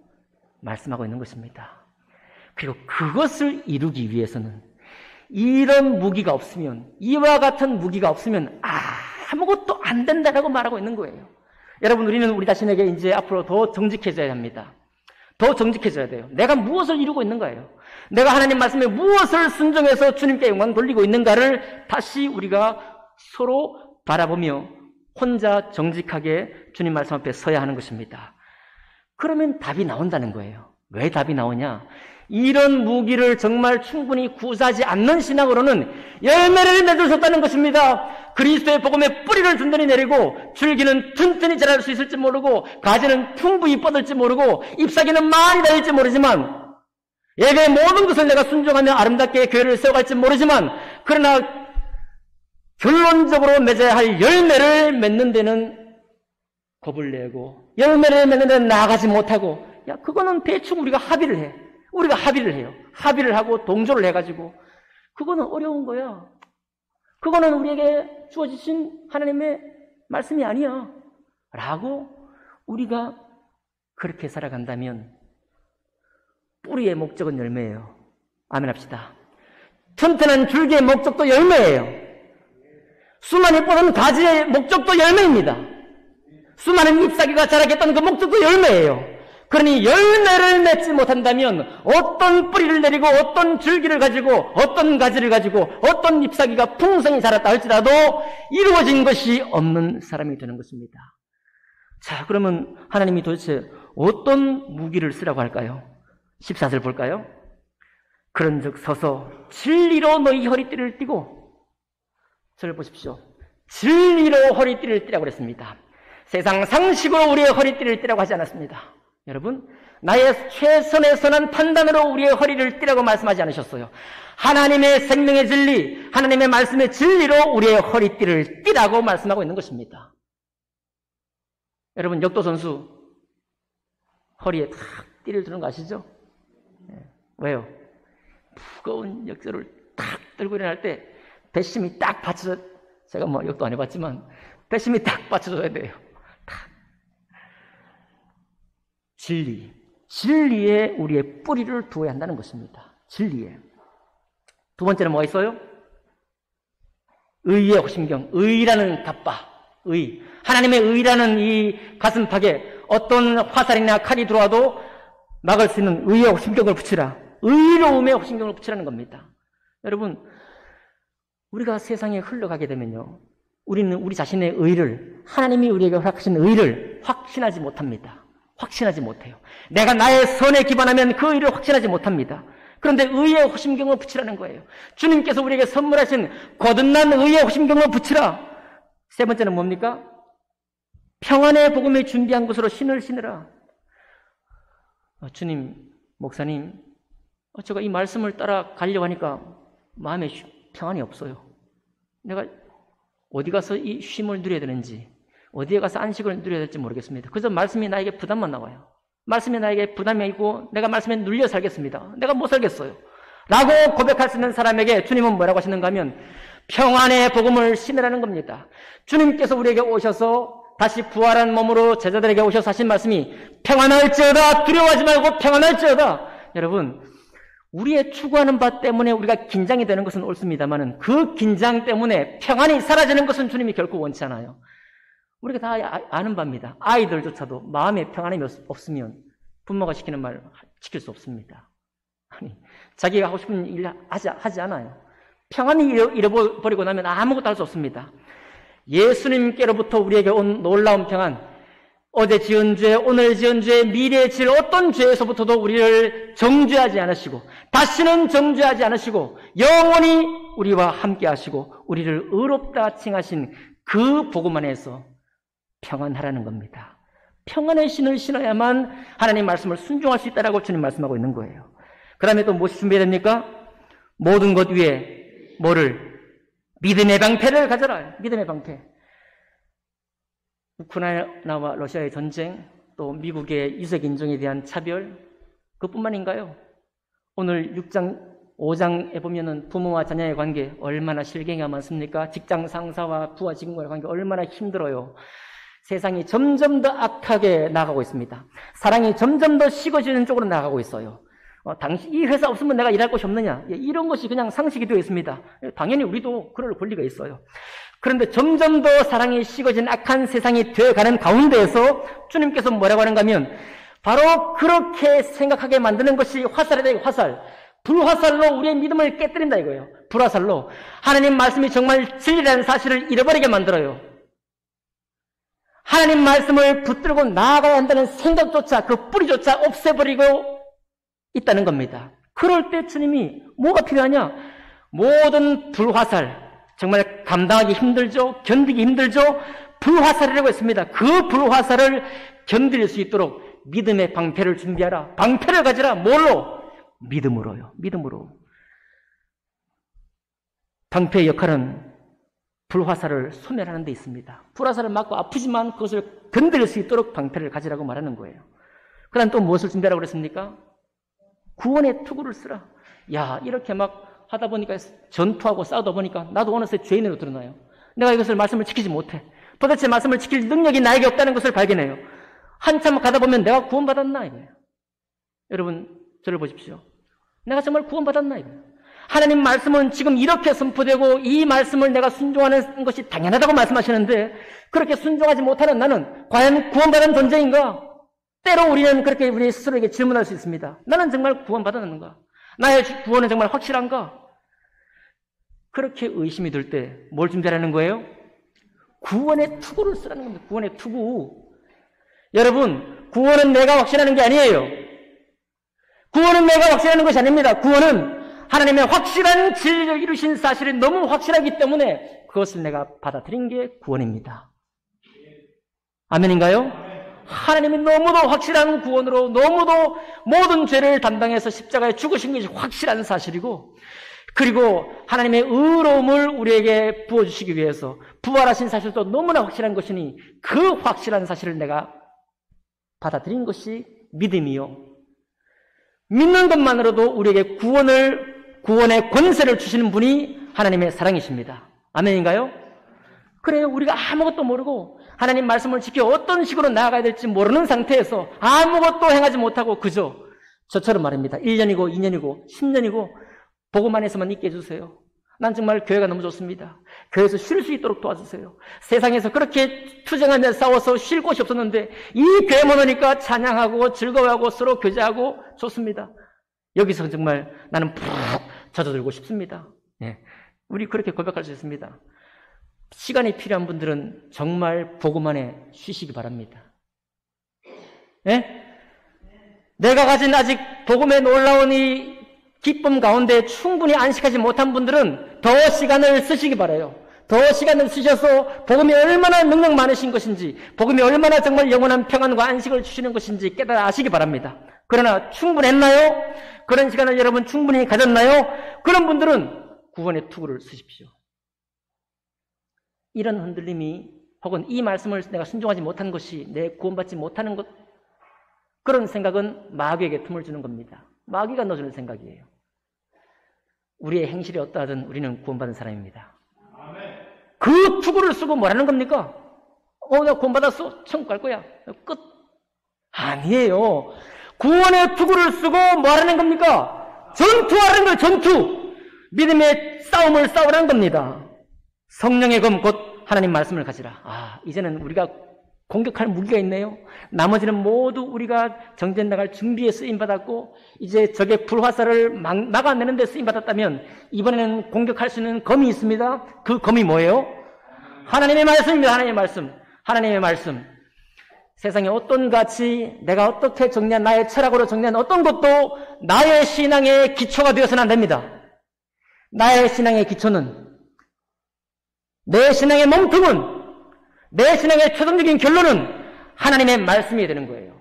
말씀하고 있는 것입니다. 그리고 그것을 이루기 위해서는 이런 무기가 없으면, 이와 같은 무기가 없으면 아무것도 안 된다라고 말하고 있는 거예요. 여러분, 우리는 우리 자신에게 이제 앞으로 더 정직해져야 합니다. 더 정직해져야 돼요. 내가 무엇을 이루고 있는 거예요. 내가 하나님 말씀에 무엇을 순종해서 주님께 영광 돌리고 있는가를 다시 우리가 서로 바라보며 혼자 정직하게 주님 말씀 앞에 서야 하는 것입니다. 그러면 답이 나온다는 거예요. 왜 답이 나오냐? 이런 무기를 정말 충분히 구사하지 않는 신앙으로는 열매를 맺을 수 없다는 것입니다. 그리스도의 복음에 뿌리를 든든히 내리고 줄기는 튼튼히 자랄 수 있을지 모르고 가지는 풍부히 뻗을지 모르고 잎사귀는 많이 달릴지 모르지만 예배의 모든 것을 내가 순종하며 아름답게 교회를 세워갈지 모르지만 그러나 결론적으로 맺어야 할 열매를 맺는 데는 겁을 내고 열매를 맺는 데는 나아가지 못하고 그거는 대충 우리가 합의를 해. 우리가 합의를 해요. 합의를 하고 동조를 해가지고 그거는 어려운 거야. 그거는 우리에게 주어지신 하나님의 말씀이 아니야. 라고 우리가 그렇게 살아간다면 뿌리의 목적은 열매예요. 아멘 합시다. 튼튼한 줄기의 목적도 열매예요. 수많이 뻗은 가지의 목적도 열매입니다. 수많은 잎사귀가 자라겠다는 그 목적도 열매예요. 그러니 열매를 맺지 못한다면 어떤 뿌리를 내리고 어떤 줄기를 가지고 어떤 가지를 가지고 어떤 잎사귀가 풍성히 자랐다 할지라도 이루어진 것이 없는 사람이 되는 것입니다. 자, 그러면 하나님이 도대체 어떤 무기를 쓰라고 할까요? 14절 볼까요? 그런즉 서서 진리로 너희 허리띠를 띠고, 저를 보십시오. 진리로 허리띠를 띠라고 그랬습니다. 세상 상식으로 우리의 허리띠를 띠라고 하지 않았습니다. 여러분, 나의 최선의 선한 판단으로 우리의 허리를 띠라고 말씀하지 않으셨어요. 하나님의 생명의 진리, 하나님의 말씀의 진리로 우리의 허리띠를 띠라고 말씀하고 있는 것입니다. 여러분, 역도 선수 허리에 탁 띠를 두는 거 아시죠? 왜요? 무거운 역도를 탁 들고 일어날 때 배심이 딱 받쳐져, 제가 뭐 역도 안 해봤지만 배심이 딱 받쳐줘야 돼요. 진리에 우리의 뿌리를 두어야 한다는 것입니다. 진리에. 두 번째는 뭐가 있어요? 의의 호심경, 의라는 갑바, 의. 하나님의 의라는 이 가슴팍에 어떤 화살이나 칼이 들어와도 막을 수 있는 의의 호심경을 붙이라. 의로움의 호심경을 붙이라는 겁니다. 여러분, 우리가 세상에 흘러가게 되면요, 우리는 우리 자신의 의를, 하나님이 우리에게 허락하신 의를 확신하지 못합니다. 확신하지 못해요. 내가 나의 선에 기반하면 그 의를 확신하지 못합니다. 그런데 의의 호심경을 붙이라는 거예요. 주님께서 우리에게 선물하신 거듭난 의의 호심경을 붙이라. 세 번째는 뭡니까? 평안의 복음을 준비한 것으로 신을 신으라. 주님, 목사님, 제가 이 말씀을 따라 가려고 하니까 마음에 평안이 없어요. 내가 어디 가서 이 쉼을 누려야 되는지, 어디에 가서 안식을 누려야 될지 모르겠습니다. 그래서 말씀이 나에게 부담만 나와요. 말씀이 나에게 부담이 있고 내가 말씀에 눌려 살겠습니다. 내가 못 살겠어요. 라고 고백할 수 있는 사람에게 주님은 뭐라고 하시는가 하면 평안의 복음을 신으라는 겁니다. 주님께서 우리에게 오셔서 다시 부활한 몸으로 제자들에게 오셔서 하신 말씀이 평안할지어다, 두려워하지 말고 평안할지어다. 여러분, 우리의 추구하는 바 때문에 우리가 긴장이 되는 것은 옳습니다만 그 긴장 때문에 평안이 사라지는 것은 주님이 결코 원치 않아요. 우리가 다 아는 바입니다. 아이들조차도 마음에 평안이 없으면 부모가 시키는 말 지킬 수 없습니다. 아니, 자기가 하고 싶은 일 하지 않아요. 평안이 잃어버리고 나면 아무것도 할 수 없습니다. 예수님께로부터 우리에게 온 놀라운 평안, 어제 지은 죄, 오늘 지은 죄, 미래에 지을 어떤 죄에서부터도 우리를 정죄하지 않으시고 다시는 정죄하지 않으시고 영원히 우리와 함께 하시고 우리를 의롭다 칭하신 그 복음 안에서 평안하라는 겁니다. 평안의 신을 신어야만 하나님 말씀을 순종할 수 있다라고 주님 말씀하고 있는 거예요. 그 다음에 또 무엇이 준비해야 됩니까? 모든 것 위에 뭐를? 믿음의 방패를 가져라. 믿음의 방패. 우크라이나와 러시아의 전쟁, 또 미국의 유색 인종에 대한 차별, 그것뿐만인가요? 오늘 6장, 5장에 보면은 부모와 자녀의 관계 얼마나 실갱이가 많습니까? 직장 상사와 부하 직원과의 관계 얼마나 힘들어요. 세상이 점점 더 악하게 나가고 있습니다. 사랑이 점점 더 식어지는 쪽으로 나가고 있어요. 당신 이 회사 없으면 내가 일할 곳이 없느냐? 이런 것이 그냥 상식이 되어 있습니다. 당연히 우리도 그럴 권리가 있어요. 그런데 점점 더 사랑이 식어진 악한 세상이 되어가는 가운데에서 주님께서 뭐라고 하는가 하면 바로 그렇게 생각하게 만드는 것이 화살이다. 화살. 불화살로 우리의 믿음을 깨뜨린다 이거예요. 불화살로 하나님 말씀이 정말 진리라는 사실을 잃어버리게 만들어요. 하나님 말씀을 붙들고 나아가야 한다는 생각조차, 그 뿌리조차 없애버리고 있다는 겁니다. 그럴 때 주님이 뭐가 필요하냐? 모든 불화살, 정말 감당하기 힘들죠. 견디기 힘들죠. 불화살이라고 했습니다. 그 불화살을 견딜 수 있도록 믿음의 방패를 준비하라. 방패를 가지라. 뭘로? 믿음으로요. 믿음으로. 방패의 역할은 불화살을 소멸하는 데 있습니다. 불화살을 맞고 아프지만 그것을 견딜 수 있도록 방패를 가지라고 말하는 거예요. 그 다음 또 무엇을 준비하라고 그랬습니까? 구원의 투구를 쓰라. 야, 이렇게 막 하다 보니까 전투하고 싸우다 보니까 나도 어느새 죄인으로 드러나요. 내가 이것을 말씀을 지키지 못해. 도대체 말씀을 지킬 능력이 나에게 없다는 것을 발견해요. 한참 가다 보면 내가 구원받았나 이거예요. 여러분 저를 보십시오. 내가 정말 구원받았나 이거예요. 하나님 말씀은 지금 이렇게 선포되고 이 말씀을 내가 순종하는 것이 당연하다고 말씀하시는데 그렇게 순종하지 못하는 나는 과연 구원받은 존재인가? 때로 우리는 그렇게 우리 스스로에게 질문할 수 있습니다. 나는 정말 구원받았는가? 나의 구원은 정말 확실한가? 그렇게 의심이 들 때 뭘 준비하라는 거예요? 구원의 투구를 쓰라는 겁니다. 구원의 투구. 여러분, 구원은 내가 확신하는 게 아니에요. 구원은 내가 확신하는 것이 아닙니다. 구원은 하나님의 확실한 진리를 이루신 사실이 너무 확실하기 때문에 그것을 내가 받아들인 게 구원입니다. 아멘인가요? 하나님이 너무도 확실한 구원으로 너무도 모든 죄를 담당해서 십자가에 죽으신 것이 확실한 사실이고 그리고 하나님의 의로움을 우리에게 부어주시기 위해서 부활하신 사실도 너무나 확실한 것이니 그 확실한 사실을 내가 받아들인 것이 믿음이요. 믿는 것만으로도 우리에게 구원의 권세를 주시는 분이 하나님의 사랑이십니다. 아멘인가요? 그래요. 우리가 아무것도 모르고 하나님 말씀을 지켜 어떤 식으로 나아가야 될지 모르는 상태에서 아무것도 행하지 못하고 그저 저처럼 말입니다. 1년이고 2년이고 10년이고 보고만 해서만 있게 해주세요. 난 정말 교회가 너무 좋습니다. 교회에서 쉴 수 있도록 도와주세요. 세상에서 그렇게 투쟁하며 싸워서 쉴 곳이 없었는데 이 교회만 오니까 찬양하고 즐거워하고 서로 교제하고 좋습니다. 여기서 정말 나는 푹 젖어들고 싶습니다. 예. 우리 그렇게 고백할 수 있습니다. 시간이 필요한 분들은 정말 보고만에 쉬시기 바랍니다. 예? 내가 가진 아직 복음에 놀라운 이 기쁨 가운데 충분히 안식하지 못한 분들은 더 시간을 쓰시기 바라요. 더 시간을 쓰셔서 복음이 얼마나 능력 많으신 것인지 복음이 얼마나 정말 영원한 평안과 안식을 주시는 것인지 깨달아 아시기 바랍니다. 그러나 충분했나요? 그런 시간을 여러분 충분히 가졌나요? 그런 분들은 구원의 투구를 쓰십시오. 이런 흔들림이 혹은 이 말씀을 내가 순종하지 못한 것이 내 구원받지 못하는 것 그런 생각은 마귀에게 틈을 주는 겁니다. 마귀가 넣어주는 생각이에요. 우리의 행실이 어떠하든 우리는 구원받은 사람입니다. 그 투구를 쓰고 뭐라는 겁니까? 나 구원받았어? 천국 갈 거야. 끝. 아니에요. 구원의 투구를 쓰고 뭐하라는 겁니까? 전투하라는 거예요. 전투. 믿음의 싸움을 싸우라는 겁니다. 성령의 검 곧 하나님 말씀을 가지라. 이제는 우리가 공격할 무기가 있네요. 나머지는 모두 우리가 정전 나갈 준비에 쓰임받았고 이제 적의 불화살을 막아내는 데 쓰임받았다면 이번에는 공격할 수 있는 검이 있습니다. 그 검이 뭐예요? 하나님의 말씀입니다. 하나님의 말씀. 하나님의 말씀. 세상에 어떤 가치, 내가 어떻게 정리한 나의 철학으로 정리한 어떤 것도 나의 신앙의 기초가 되어서는 안 됩니다. 나의 신앙의 기초는 내 신앙의 몸통은 내 신앙의 최종적인 결론은 하나님의 말씀이 되는 거예요.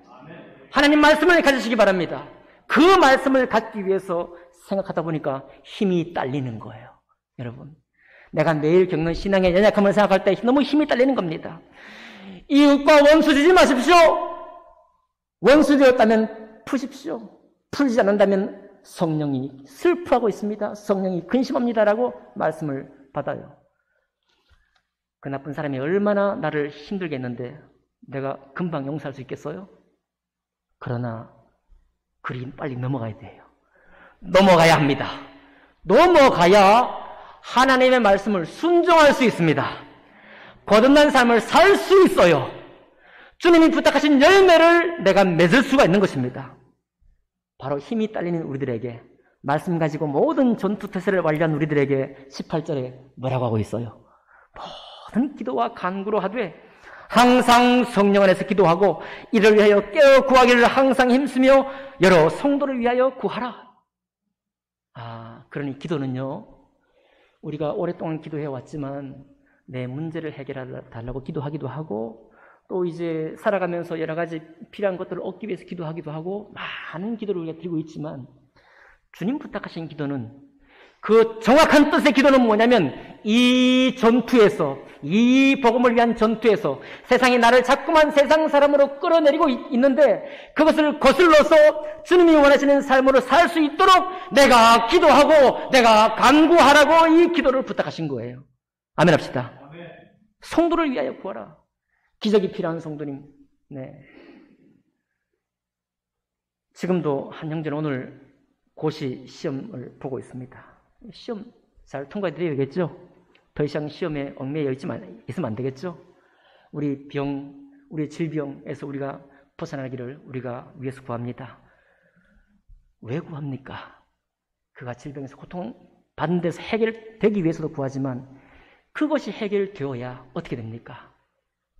하나님 말씀을 가지시기 바랍니다. 그 말씀을 갖기 위해서 생각하다 보니까 힘이 딸리는 거예요. 여러분, 내가 매일 겪는 신앙의 연약함을 생각할 때 너무 힘이 딸리는 겁니다. 이웃과 원수 지지 마십시오. 원수 되었다면 푸십시오. 풀지 않는다면 성령이 슬퍼하고 있습니다. 성령이 근심합니다라고 말씀을 받아요. 그 나쁜 사람이 얼마나 나를 힘들게 했는데 내가 금방 용서할 수 있겠어요? 그러나 그리 빨리 넘어가야 돼요. 넘어가야 합니다. 넘어가야 하나님의 말씀을 순종할 수 있습니다. 거듭난 삶을 살 수 있어요. 주님이 부탁하신 열매를 내가 맺을 수가 있는 것입니다. 바로 힘이 딸리는 우리들에게 말씀 가지고 모든 전투태세를 완료한 우리들에게 18절에 뭐라고 하고 있어요? 모든 기도와 간구로 하되 항상 성령 안에서 기도하고 이를 위하여 깨어 구하기를 항상 힘쓰며 여러 성도를 위하여 구하라. 그러니 기도는요, 우리가 오랫동안 기도해 왔지만 내 문제를 해결해 달라고 기도하기도 하고 또 이제 살아가면서 여러 가지 필요한 것들을 얻기 위해서 기도하기도 하고 많은 기도를 우리가 드리고 있지만 주님 부탁하신 기도는 그 정확한 뜻의 기도는 뭐냐면 이 전투에서 이 복음을 위한 전투에서 세상이 나를 자꾸만 세상 사람으로 끌어내리고 있는데 그것을 거슬러서 주님이 원하시는 삶으로 살 수 있도록 내가 기도하고 내가 간구하라고 이 기도를 부탁하신 거예요. 아멘 합시다. 성도를 위하여 구하라. 기적이 필요한 성도님. 네. 지금도 한 형제는 오늘 고시 시험을 보고 있습니다. 시험 잘 통과해 드려야 되겠죠? 더 이상 시험에 얽매여 있으면 안 되겠죠? 우리 질병에서 우리가 벗어나기를 우리가 위해서 구합니다. 왜 구합니까? 그가 질병에서 고통받는 데서 해결되기 위해서도 구하지만 그것이 해결되어야 어떻게 됩니까?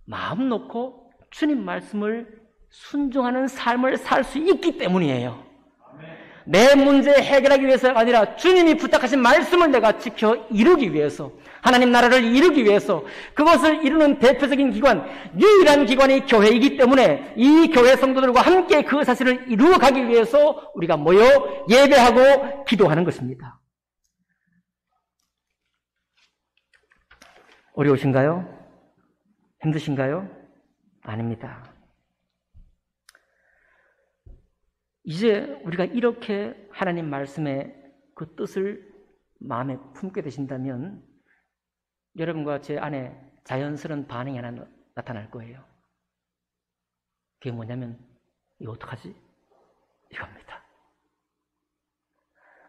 마음 놓고 주님 말씀을 순종하는 삶을 살 수 있기 때문이에요. 내 문제 해결하기 위해서가 아니라 주님이 부탁하신 말씀을 내가 지켜 이루기 위해서 하나님 나라를 이루기 위해서 그것을 이루는 대표적인 기관, 유일한 기관이 교회이기 때문에 이 교회 성도들과 함께 그 사실을 이루어가기 위해서 우리가 모여 예배하고 기도하는 것입니다. 어려우신가요? 힘드신가요? 아닙니다. 이제 우리가 이렇게 하나님 말씀의 그 뜻을 마음에 품게 되신다면 여러분과 제 안에 자연스러운 반응이 하나 나타날 거예요. 그게 뭐냐면 이거 어떡하지? 이겁니다.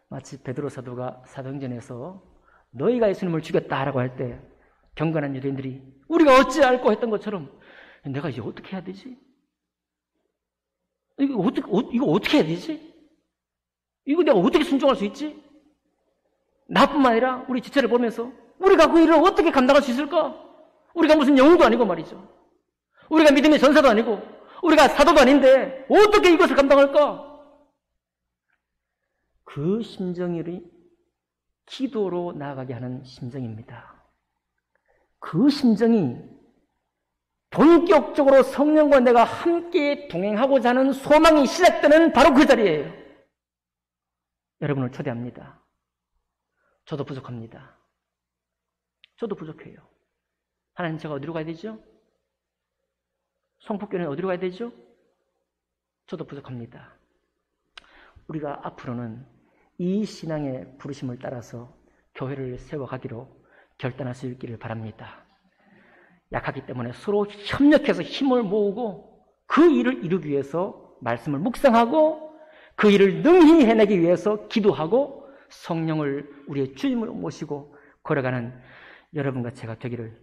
마치 베드로 사도가 사도행전에서 너희가 예수님을 죽였다라고 할 때 경건한 유대인들이 우리가 어찌할꼬 했던 것처럼 내가 이제 어떻게 해야 되지? 이거 어떻게 해야 되지? 이거 내가 어떻게 순종할 수 있지? 나뿐만 아니라 우리 지체를 보면서 우리가 그 일을 어떻게 감당할 수 있을까? 우리가 무슨 영웅도 아니고 말이죠. 우리가 믿음의 전사도 아니고 우리가 사도도 아닌데 어떻게 이것을 감당할까? 그 심정이 기도로 나아가게 하는 심정입니다. 그 심정이 본격적으로 성령과 내가 함께 동행하고자 하는 소망이 시작되는 바로 그 자리예요. 여러분을 초대합니다. 저도 부족합니다. 저도 부족해요. 하나님 제가 어디로 가야 되죠? 성북교회는 어디로 가야 되죠? 저도 부족합니다. 우리가 앞으로는 이 신앙의 부르심을 따라서 교회를 세워가기로 결단할 수 있기를 바랍니다. 약하기 때문에 서로 협력해서 힘을 모으고 그 일을 이루기 위해서 말씀을 묵상하고 그 일을 능히 해내기 위해서 기도하고 성령을 우리의 주님으로 모시고 걸어가는 여러분과 제가 되기를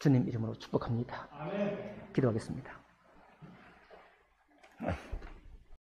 주님 이름으로 축복합니다. 기도하겠습니다.